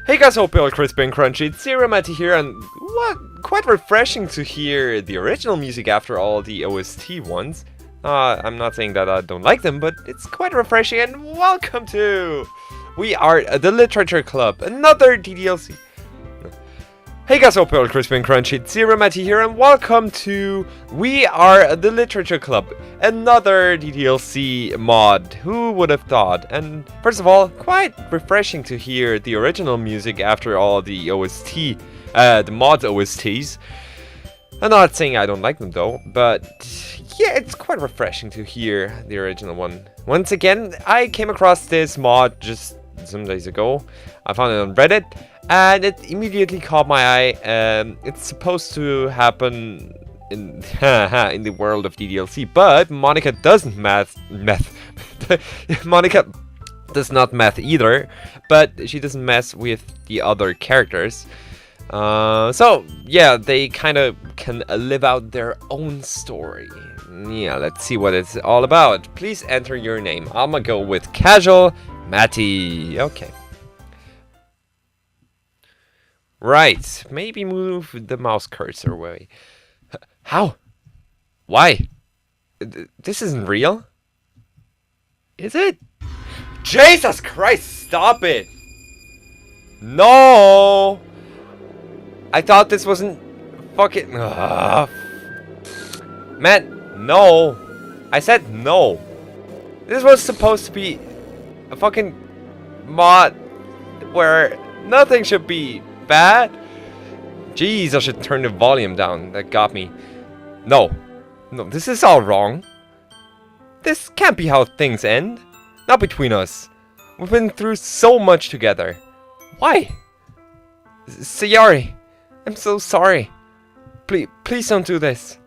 Hey guys, hope you're all crispy and crunchy. It's CerealMaty here, and quite refreshing to hear the original music after all the OST ones. I'm not saying that I don't like them, but it's quite refreshing, and welcome to We Are the Literature Club, another DDLC. Hey guys, hope you're all crispy and crunchy. It's CerealMaty here, and welcome to We Are the Literature Club, another DDLC mod. Who would have thought? And first of all, quite refreshing to hear the original music after all the OST, the mod OSTs. I'm not saying I don't like them though, but yeah, it's quite refreshing to hear the original one. Once again, I came across this mod just some days ago. I found it on Reddit, and it immediately caught my eye. It's supposed to happen in in the world of DDLC, but Monica doesn't meth. Monica does not meth either, but she doesn't mess with the other characters. So yeah, they kind of can live out their own story. Yeah, let's see what it's all about. Please enter your name. I'm gonna go with CerealMaty. Okay. Right, maybe move the mouse cursor away. How? Why? This isn't real? Is it? Jesus Christ, stop it! No! I thought this wasn't fucking... Man, no! I said no! This was supposed to be a fucking mod where nothing should be bad. Jeez, I should turn the volume down. That got me. No, this is all wrong. This can't be how things end. Not between us. We've been through so much together. Why? Sayori, I'm so sorry. Please don't do this.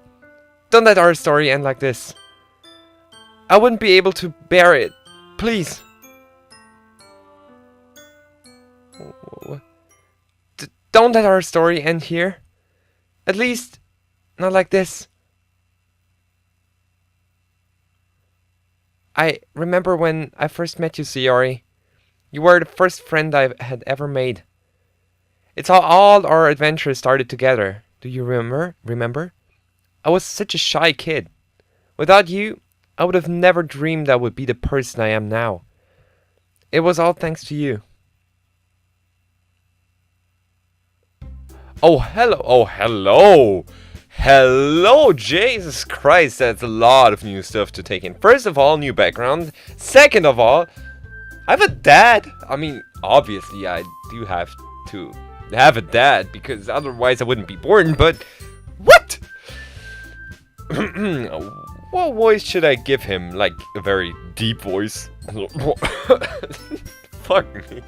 Don't let our story end like this. I wouldn't be able to bear it. Please. Don't let our story end here. At least, not like this. I remember when I first met you, Sayori. You were the first friend I had ever made. It's how all our adventures started together. Do you remember? I was such a shy kid. Without you, I would have never dreamed I would be the person I am now. It was all thanks to you. Oh, hello. Oh, hello. Hello, Jesus Christ. That's a lot of new stuff to take in. First of all, new background. Second of all, I have a dad. I mean, obviously, I do have to have a dad because otherwise I wouldn't be born, but what? What voice should I give him? Like a very deep voice? Fuck me.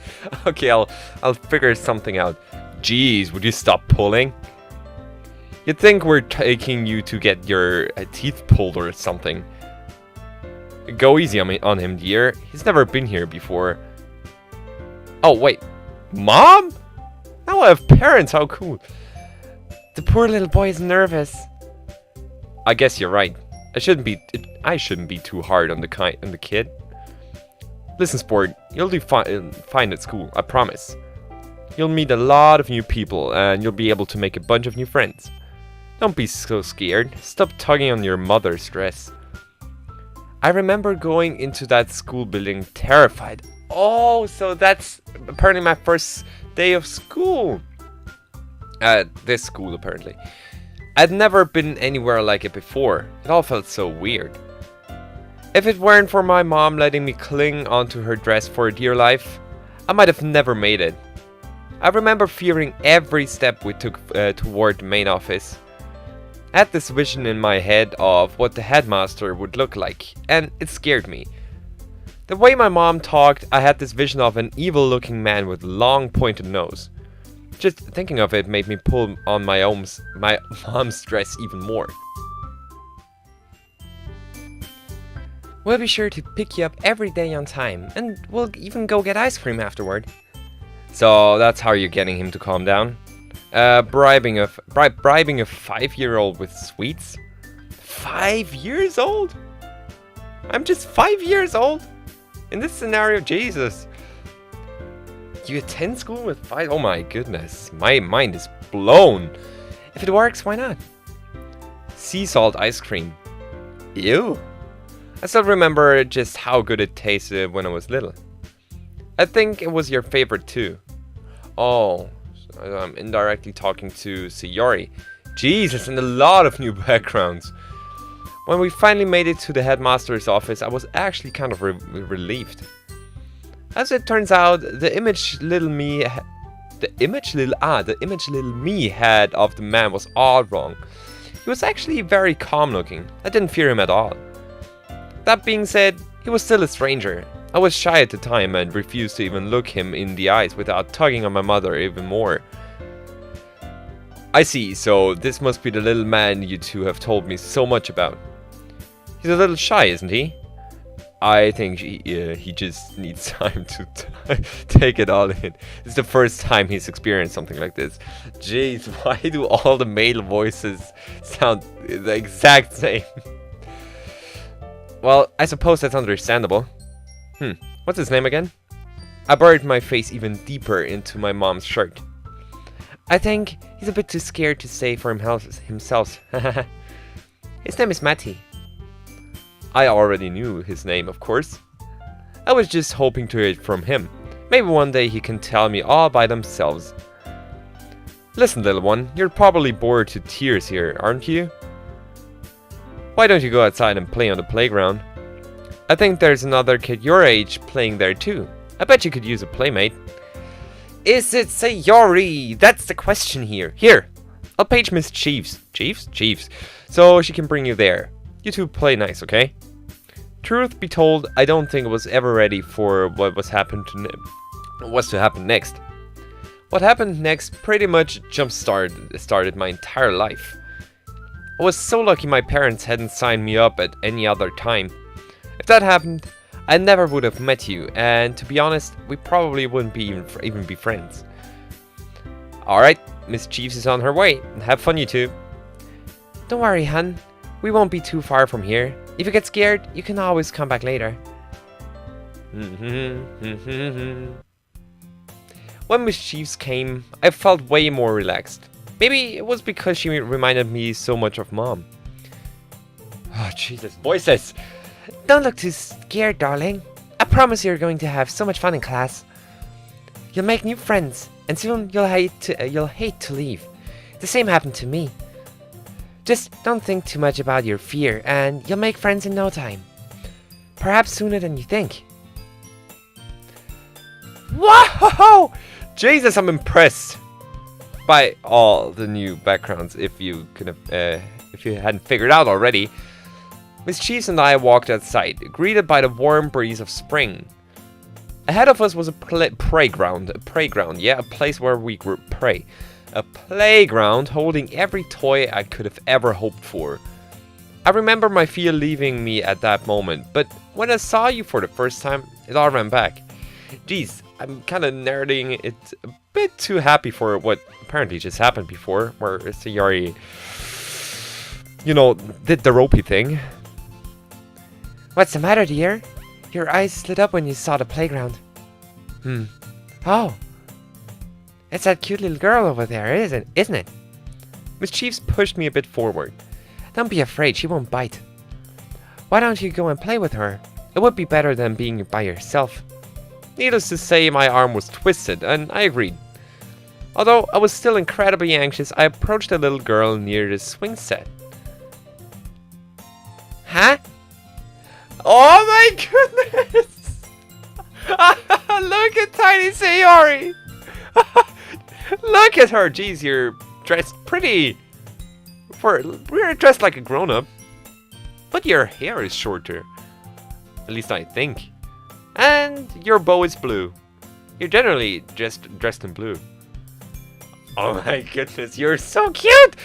Okay, I'll figure something out. Jeez, would you stop pulling? You'd think we're taking you to get your teeth pulled or something. Go easy on him, dear. He's never been here before. Oh, wait. Mom? Now I have parents, how cool. The poor little boy is nervous. I guess you're right. I shouldn't be too hard on the kid. Listen, sport, you'll do fine at school, I promise. You'll meet a lot of new people, and you'll be able to make a bunch of new friends. Don't be so scared. Stop tugging on your mother's dress. I remember going into that school building terrified. Oh, so that's apparently my first day of school. At this school, apparently. I'd never been anywhere like it before. It all felt so weird. If it weren't for my mom letting me cling onto her dress for dear life, I might have never made it. I remember fearing every step we took toward the main office. I had this vision in my head of what the headmaster would look like, and it scared me. The way my mom talked, I had this vision of an evil-looking man with a long pointed nose. Just thinking of it made me pull on my mom's dress even more. We'll be sure to pick you up every day on time, and we'll even go get ice cream afterward. So that's how you're getting him to calm down? Bribing a 5-year-old with sweets? 5 years old? I'm just 5 years old? In this scenario, Jesus. You attend school with 5? Oh my goodness, my mind is blown. If it works, why not? Sea salt ice cream. Ew. I still remember just how good it tasted when I was little. I think it was your favorite too. Oh, I'm indirectly talking to Sayori. Jesus, and a lot of new backgrounds. When we finally made it to the headmaster's office, I was actually kind of relieved. As it turns out, the image little me had of the man was all wrong. He was actually very calm looking. I didn't fear him at all. That being said, he was still a stranger. I was shy at the time and refused to even look him in the eyes without tugging on my mother even more. I see, so this must be the little man you two have told me so much about. He's a little shy, isn't he? I think he just needs time to take it all in. It's the first time he's experienced something like this. Jeez, why do all the male voices sound the exact same? Well, I suppose that's understandable. What's his name again? I buried my face even deeper into my mom's shirt. I think he's a bit too scared to say for himself. His name is Matty. I already knew his name, of course. I was just hoping to hear it from him. Maybe one day he can tell me all by themselves. Listen, little one, you're probably bored to tears here, aren't you? Why don't you go outside and play on the playground? I think there's another kid your age playing there too. I bet you could use a playmate. Is it Sayori? That's the question here. Here, I'll page Miss Chiefs, so she can bring you there. You two play nice, okay? Truth be told, I don't think I was ever ready for what was to happen next. What happened next pretty much started my entire life. I was so lucky my parents hadn't signed me up at any other time. If that happened, I never would have met you, and to be honest, we probably wouldn't be even be friends. Alright, Miss Chiefs is on her way. Have fun, you two. Don't worry, hun. We won't be too far from here. If you get scared, you can always come back later. When Miss Chiefs came, I felt way more relaxed. Maybe it was because she reminded me so much of Mom. Oh, Jesus. Voices! Don't look too scared, darling. I promise you're going to have so much fun in class. You'll make new friends, and soon you'll hate to leave. The same happened to me. Just don't think too much about your fear, and you'll make friends in no time. Perhaps sooner than you think. Whoa! Jesus, I'm impressed by all the new backgrounds. If you hadn't figured out already, Miss Cheese and I walked outside, greeted by the warm breeze of spring. Ahead of us was a playground, yeah, a place where we could play. A playground holding every toy I could have ever hoped for. I remember my fear leaving me at that moment, but when I saw you for the first time, it all ran back. Geez, I'm kind of nerding it a bit too happy for what apparently just happened before, where Sayori, did the ropey thing. What's the matter, dear? Your eyes lit up when you saw the playground. Oh. It's that cute little girl over there, isn't it? Miss Chiefs pushed me a bit forward. Don't be afraid, she won't bite. Why don't you go and play with her? It would be better than being by yourself. Needless to say, my arm was twisted, and I agreed. Although I was still incredibly anxious, I approached the little girl near the swing set. Huh? Oh my goodness! Look at tiny Sayori! Look at her! Geez, you're dressed pretty. We're dressed like a grown-up. But your hair is shorter. At least I think. And your bow is blue. You're generally dressed in blue. Oh my goodness, you're so cute!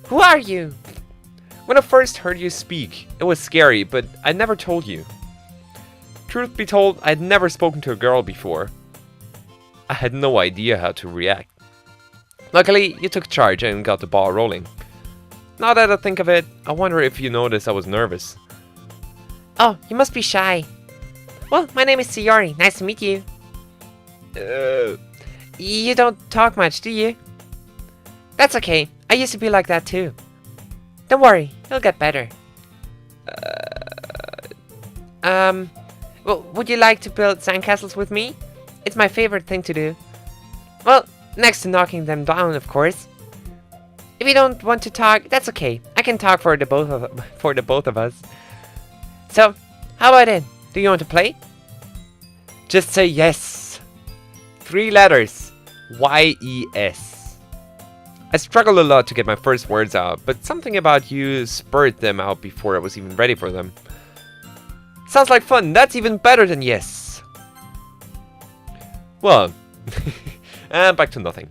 Who are you? When I first heard you speak, it was scary, but I never told you. Truth be told, I'd never spoken to a girl before. I had no idea how to react. Luckily, you took charge and got the ball rolling. Now that I think of it, I wonder if you noticed I was nervous. Oh, you must be shy. Well, my name is Sayori. Nice to meet you. You don't talk much, do you? That's okay. I used to be like that too. Don't worry, it'll get better. Well, would you like to build sandcastles with me? It's my favorite thing to do. Well, next to knocking them down, of course. If you don't want to talk, that's okay. I can talk for the both of us. So, how about it? Do you want to play? Just say yes. 3 letters. Y-E-S. I struggled a lot to get my first words out, but something about you spurred them out before I was even ready for them. Sounds like fun. That's even better than yes. Well, and back to nothing.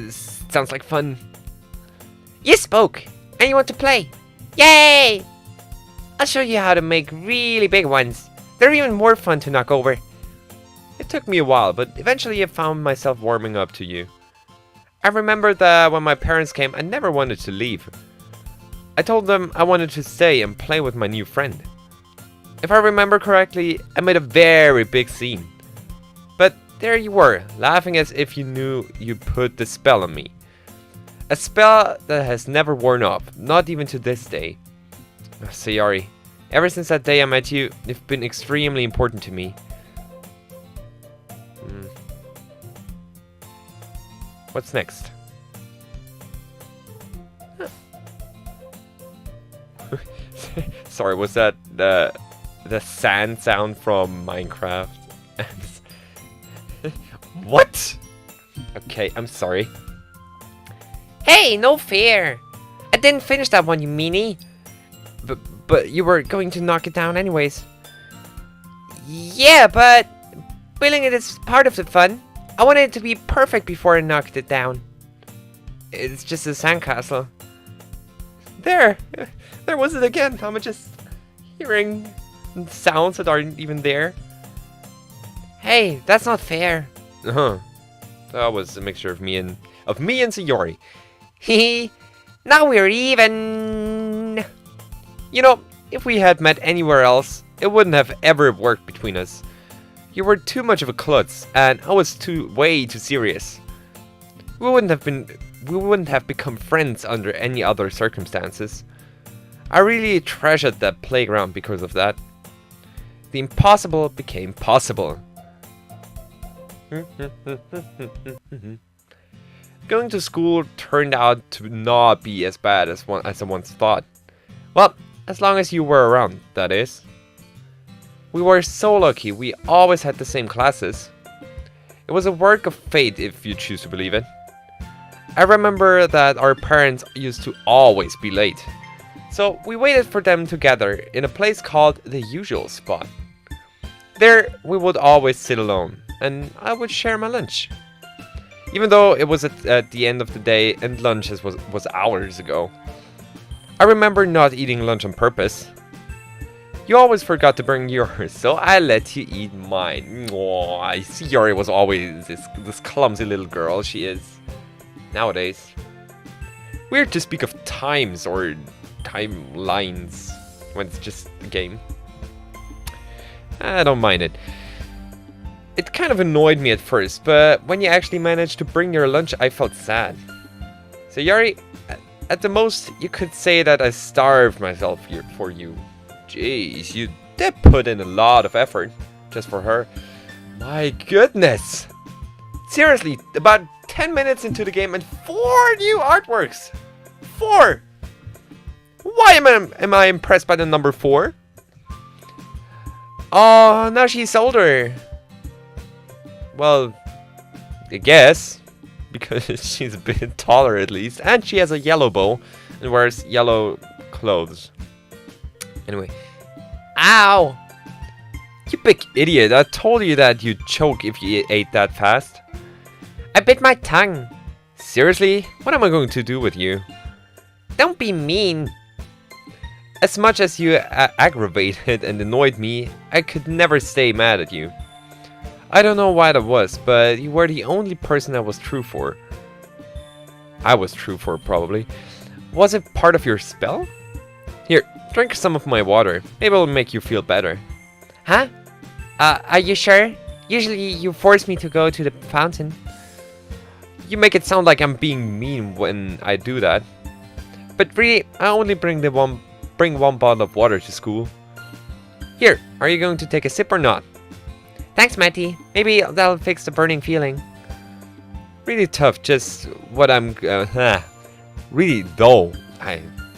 Sounds like fun. You spoke, and you want to play. Yay! I'll show you how to make really big ones. They're even more fun to knock over. It took me a while, but eventually I found myself warming up to you. I remember that when my parents came, I never wanted to leave. I told them I wanted to stay and play with my new friend. If I remember correctly, I made a very big scene. But there you were, laughing as if you knew you put the spell on me. A spell that has never worn off, not even to this day. Sayori, ever since that day I met you, you've been extremely important to me. What's next? Sorry, was that the sand sound from Minecraft? What? Okay, I'm sorry. Hey, no fear. I didn't finish that one, you meanie. But you were going to knock it down anyways. Yeah, but building it is part of the fun. I wanted it to be perfect before I knocked it down. It's just a sandcastle. There was it again. I'm just hearing sounds that aren't even there. Hey, that's not fair. That was a mixture of me and Sayori. Hehe. Now we're even. You know, if we had met anywhere else, it wouldn't have ever worked between us. You were too much of a klutz, and I was way too serious. We wouldn't have become friends under any other circumstances. I really treasured that playground because of that. The impossible became possible. Going to school turned out to not be as bad as I once thought. Well, as long as you were around, that is. We were so lucky, we always had the same classes. It was a work of fate if you choose to believe it. I remember that our parents used to always be late. So we waited for them together in a place called the usual spot. There we would always sit alone, and I would share my lunch. Even though it was at the end of the day and lunch was hours ago. I remember not eating lunch on purpose. You always forgot to bring yours, so I let you eat mine. Aww, Sayori was always this clumsy little girl she is. Nowadays. Weird to speak of times or timelines when it's just a game. I don't mind it. It kind of annoyed me at first, but when you actually managed to bring your lunch, I felt sad. Sayori, at the most, you could say that I starved myself here for you. Jeez, you did put in a lot of effort just for her. My goodness! Seriously, about 10 minutes into the game and 4 new artworks! 4! Why am I impressed by the number 4? Oh, now she's older. Well, I guess. Because she's a bit taller at least. And she has a yellow bow and wears yellow clothes. Anyway. Ow! You big idiot. I told you that you'd choke if you ate that fast. I bit my tongue. Seriously? What am I going to do with you? Don't be mean. As much as you aggravated and annoyed me, I could never stay mad at you. I don't know why that was, but you were the only person I was true for. I was true for, probably. Was it part of your spell? Here, drink some of my water. Maybe it'll make you feel better. Huh? Are you sure? Usually you force me to go to the fountain. You make it sound like I'm being mean when I do that. But really, I only bring one bottle of water to school. Here, are you going to take a sip or not? Thanks, Matty. Maybe that'll fix the burning feeling. Really tough, just what I'm... really though.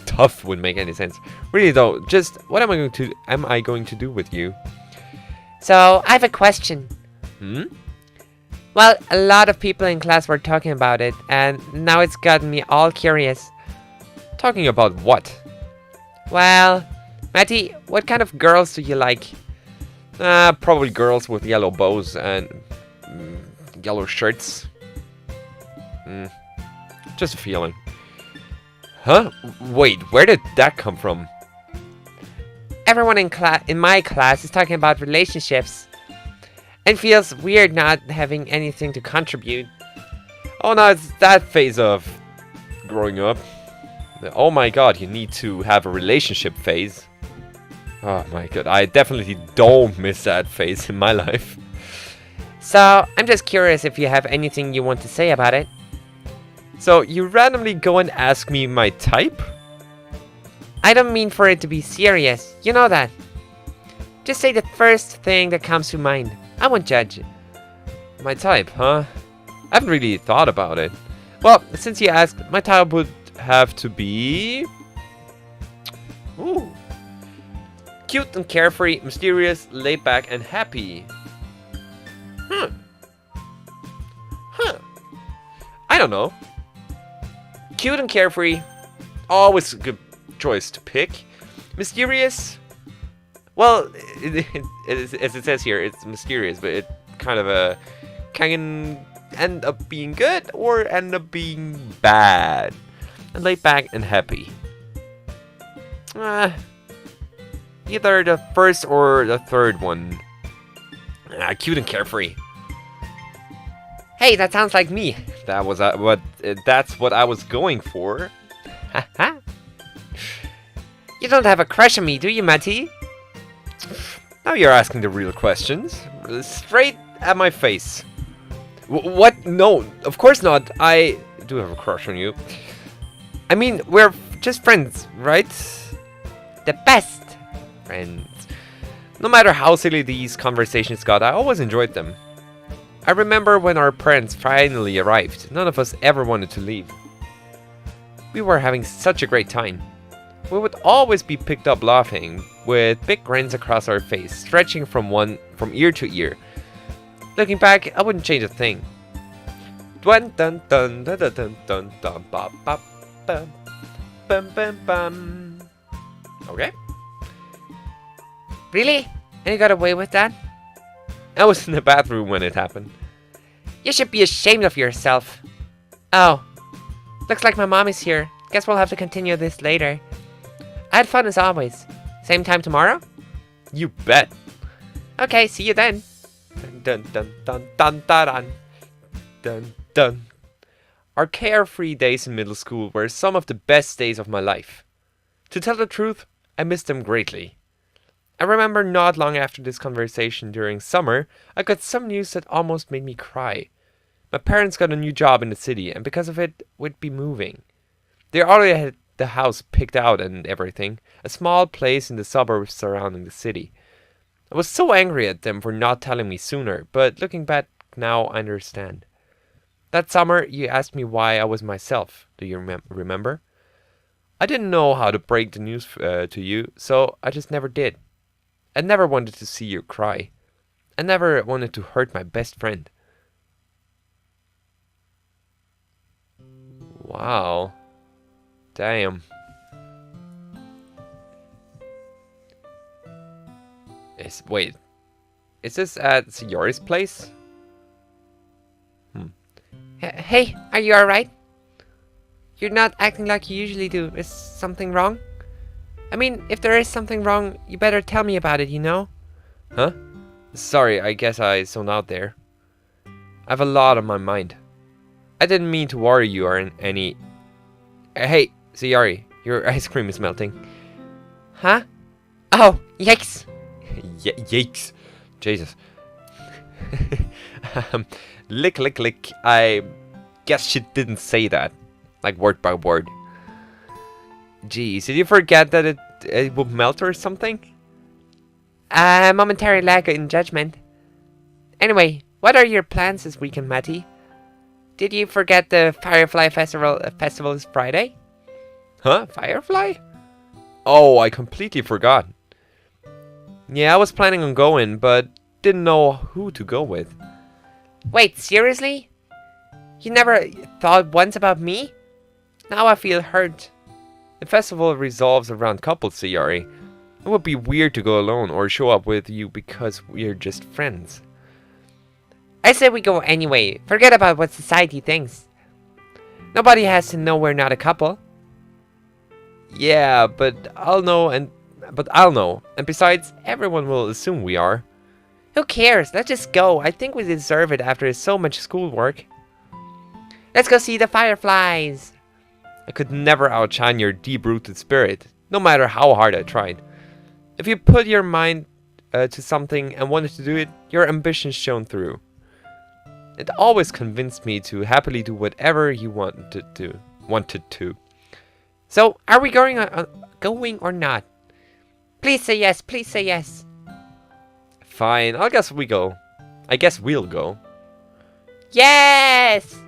Tough wouldn't make any sense. Really though, just what am I going to do with you? So, I have a question. Hmm? Well, a lot of people in class were talking about it, and now it's gotten me all curious. Talking about what? Well, Matty, what kind of girls do you like? Probably girls with yellow bows and yellow shirts. Just a feeling. Huh? Wait, where did that come from? Everyone in my class is talking about relationships. And feels weird not having anything to contribute. Oh no, it's that phase of growing up. Oh my god, you need to have a relationship phase. Oh my god, I definitely don't miss that phase in my life. So, I'm just curious if you have anything you want to say about it. So, you randomly go and ask me my type? I don't mean for it to be serious, you know that. Just say the first thing that comes to mind. I won't judge. My type, huh? I haven't really thought about it. Well, since you asked, my type would have to be... Ooh. Cute and carefree, mysterious, laid back and happy. Huh. I don't know. Cute and carefree. Always a good choice to pick. Mysterious. Well, as it says here, it's mysterious, but it kind of can end up being good or end up being bad. And laid back and happy. Either the first or the third one. Cute and carefree. Hey, that sounds like me. That's what I was going for. You don't have a crush on me, do you, Matty? Now you're asking the real questions. Straight at my face. What? No, of course not. I do have a crush on you. I mean, we're just friends, right? The best friends. No matter how silly these conversations got, I always enjoyed them. I remember when our parents finally arrived, none of us ever wanted to leave. We were having such a great time. We would always be picked up laughing, with big grins across our face, stretching from ear to ear. Looking back, I wouldn't change a thing. Dun dun dun dun dun dun dun dun ba ba bum bum bum bum. Okay. Really? And you got away with that? I was in the bathroom when it happened. You should be ashamed of yourself. Oh. Looks like my mom is here. Guess we'll have to continue this later. I had fun as always. Same time tomorrow? You bet. Okay, see you then. Dun dun dun dun dun dun dun dun. Our carefree days in middle school were some of the best days of my life. To tell the truth, I missed them greatly. I remember not long after this conversation during summer, I got some news that almost made me cry. My parents got a new job in the city, and because of it, we'd be moving. They already had the house picked out and everything, a small place in the suburbs surrounding the city. I was so angry at them for not telling me sooner, but looking back now, I understand. That summer, you asked me why I was myself. Do you remember? I didn't know how to break the news to you, so I just never did. I never wanted to see you cry. I never wanted to hurt my best friend. Wow. Damn. Wait. Is this at Sayori's place? Hey, are you alright? You're not acting like you usually do. Is something wrong? I mean, if there is something wrong, you better tell me about it, you know? Huh? Sorry, I guess I zoned out there. I have a lot on my mind. I didn't mean to worry you or any... Hey, Sayori, your ice cream is melting. Huh? Oh, yikes. Yikes. Jesus. Lick, lick, lick. I guess she didn't say that, like word by word. Geez, did you forget that it would melt or something? Momentary lag in judgment. Anyway, what are your plans this weekend, Matty? Did you forget the Firefly Festival is Friday? Huh? Firefly? Oh, I completely forgot. Yeah, I was planning on going, but didn't know who to go with. Wait, seriously? You never thought once about me? Now I feel hurt. The festival revolves around couples, Sayori. It would be weird to go alone or show up with you because we're just friends. I say we go anyway. Forget about what society thinks. Nobody has to know we're not a couple. Yeah, but I'll know. And besides, everyone will assume we are. Who cares? Let's just go. I think we deserve it after so much schoolwork. Let's go see the fireflies. I could never outshine your deep-rooted spirit, no matter how hard I tried. If you put your mind to something and wanted to do it, your ambition shone through. It always convinced me to happily do whatever you wanted to. So, are we going or not? Please say yes. Please say yes. Fine, I guess we go. I guess we'll go. Yes!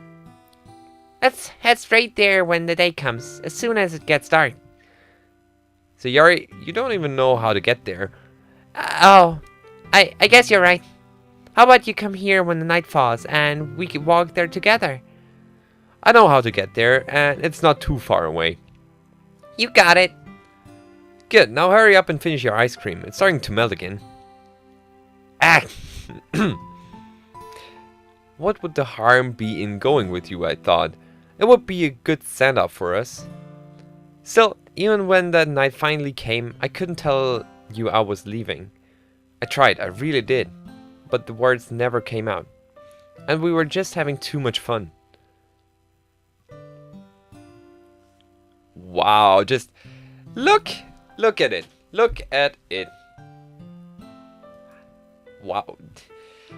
Let's head straight there when the day comes, as soon as it gets dark. So Yari, you don't even know how to get there. Oh, I guess you're right. How about you come here when the night falls, and we can walk there together? I know how to get there, and it's not too far away. You got it. Good, now hurry up and finish your ice cream. It's starting to melt again. Ah! What would the harm be in going with you, I thought. It would be a good stand-up for us. Still, even when that night finally came, I couldn't tell you I was leaving. I tried, I really did. But the words never came out. And we were just having too much fun. Wow, just look at it. Look at it. Wow.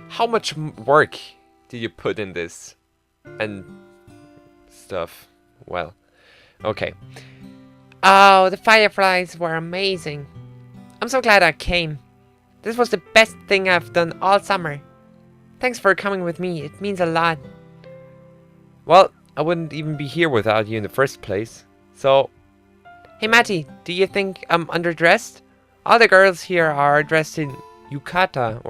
How much work did you put in this? And stuff. Well, okay. Oh, the fireflies were amazing. I'm so glad I came. This was the best thing I've done all summer. Thanks for coming with me. It means a lot. Well, I wouldn't even be here without you in the first place. So... Hey Matty, do you think I'm underdressed? All the girls here are dressed in yukata,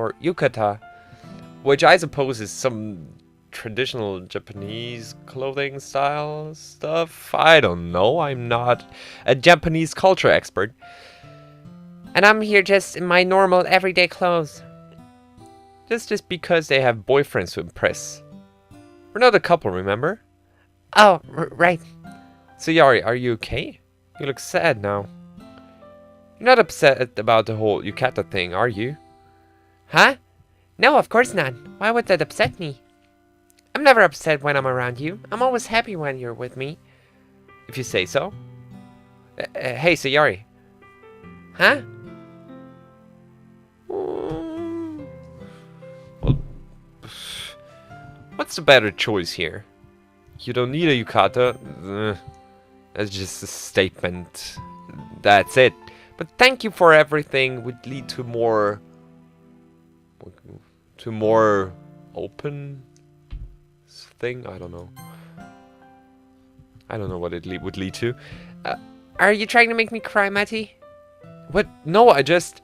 which I suppose is some traditional Japanese clothing style stuff. I don't know. I'm not a Japanese culture expert. And I'm here just in my normal everyday clothes. Just because they have boyfriends to impress. We're not a couple, remember? Oh, right. So Yari, are you okay? You look sad now. You're not upset about the whole yukata thing, are you? Huh? No, of course not. Why would that upset me? I'm never upset when I'm around you. I'm always happy when you're with me. If you say so. Hey, Sayori. Huh? Well, what's the better choice here? You don't need a yukata. That's just a statement. That's it. But thank you for everything would lead to more open thing. I don't know. I don't know what it would lead to. Are you trying to make me cry, Matty? What? No, I just...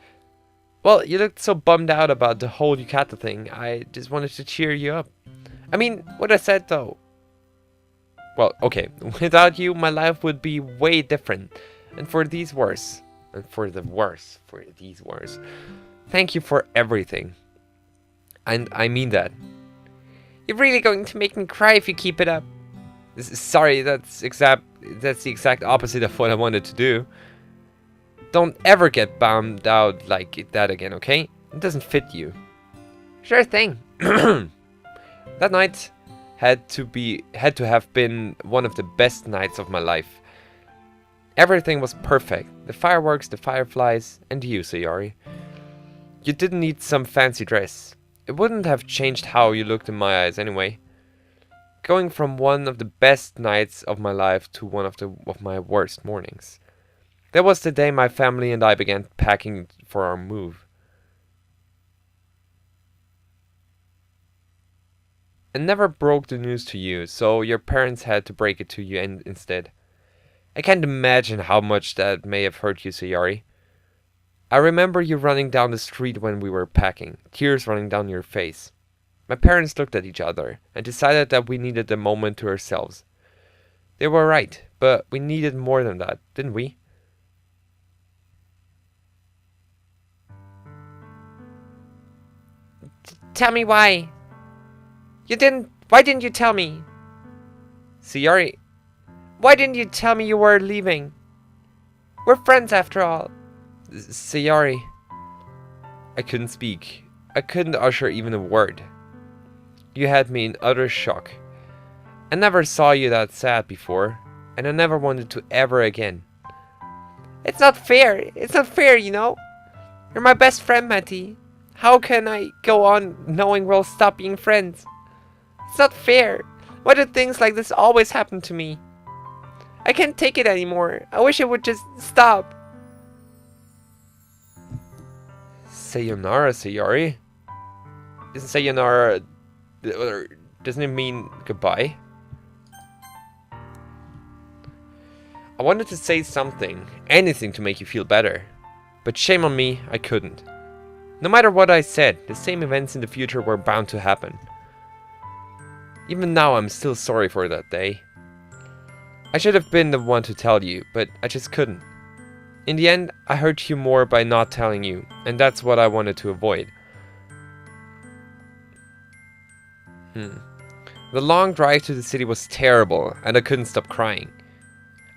Well, you looked so bummed out about the whole yukata thing. I just wanted to cheer you up. I mean, what I said though. Well, okay. Without you, my life would be way different. And for these worse. And for these worse. Thank you for everything. And I mean that. You're really going to make me cry if you keep it up. Sorry, that's the exact opposite of what I wanted to do. Don't ever get bummed out like that again, okay? It doesn't fit you. Sure thing. That night had to have been one of the best nights of my life. Everything was perfect. The fireworks, the fireflies, and you, Sayori. You didn't need some fancy dress. It wouldn't have changed how you looked in my eyes anyway. Going from one of the best nights of my life to one of my worst mornings. That was the day my family and I began packing for our move. I never broke the news to you, so your parents had to break it to you instead. I can't imagine how much that may have hurt you, Sayori. I remember you running down the street when we were packing, tears running down your face. My parents looked at each other and decided that we needed a moment to ourselves. They were right, but we needed more than that, didn't we? Tell me why. Why didn't you tell me? Sayori, Why didn't you tell me you were leaving? We're friends after all. Sayori. I couldn't speak. I couldn't utter even a word. You had me in utter shock. I never saw you that sad before, and I never wanted to ever again. It's not fair. It's not fair, you know? You're my best friend, Matty. How can I go on knowing we'll stop being friends? It's not fair. Why do things like this always happen to me? I can't take it anymore. I wish it would just stop. Sayonara, Sayori? Isn't sayonara... doesn't it mean goodbye? I wanted to say something, anything to make you feel better. But shame on me, I couldn't. No matter what I said, the same events in the future were bound to happen. Even now I'm still sorry for that day. I should have been the one to tell you, but I just couldn't. In the end, I hurt you more by not telling you, and that's what I wanted to avoid. The long drive to the city was terrible, and I couldn't stop crying.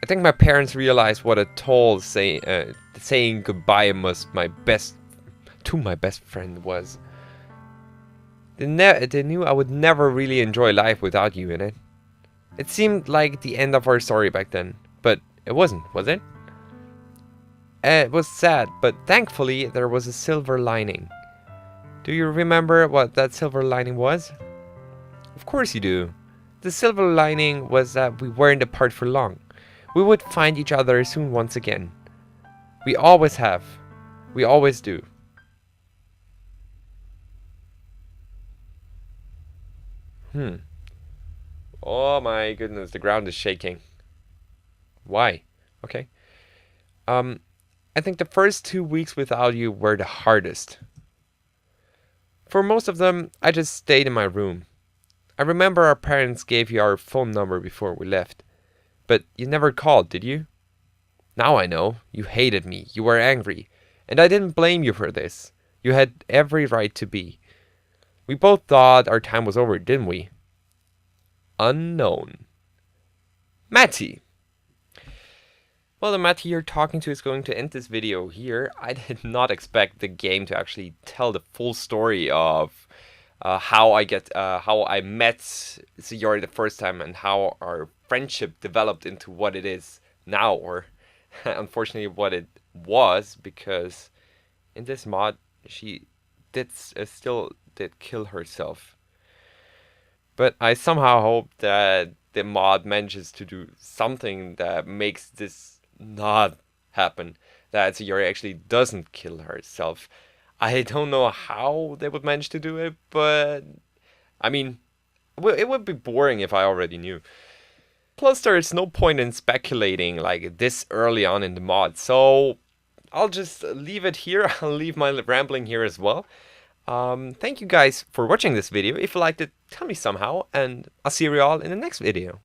I think my parents realized what a toll saying goodbye to my best friend was. They knew I would never really enjoy life without you in it. It seemed like the end of our story back then, but it wasn't, was it? It was sad, but thankfully there was a silver lining. Do you remember what that silver lining was? Of course you do. The silver lining was that we weren't apart for long. We would find each other soon once again. We always have. We always do. Oh my goodness, the ground is shaking. Why? Okay. I think the first 2 weeks without you were the hardest. For most of them, I just stayed in my room. I remember our parents gave you our phone number before we left. But you never called, did you? Now I know. You hated me. You were angry. And I didn't blame you for this. You had every right to be. We both thought our time was over, didn't we? Unknown. Matty. Well, the Matty you're talking to is going to end this video here. I did not expect the game to actually tell the full story of how I met Sayori the first time and how our friendship developed into what it is now, or unfortunately what it was, because in this mod she still did kill herself. But I somehow hope that the mod manages to do something that makes this not happen, that Sayori actually doesn't kill herself. I don't know how they would manage to do it, but I mean, it would be boring if I already knew. Plus, there's no point in speculating like this early on in the mod, so I'll just leave it here. I'll leave my rambling here as well. Thank you guys for watching this video. If you liked it, tell me somehow, and I'll see you all in the next video.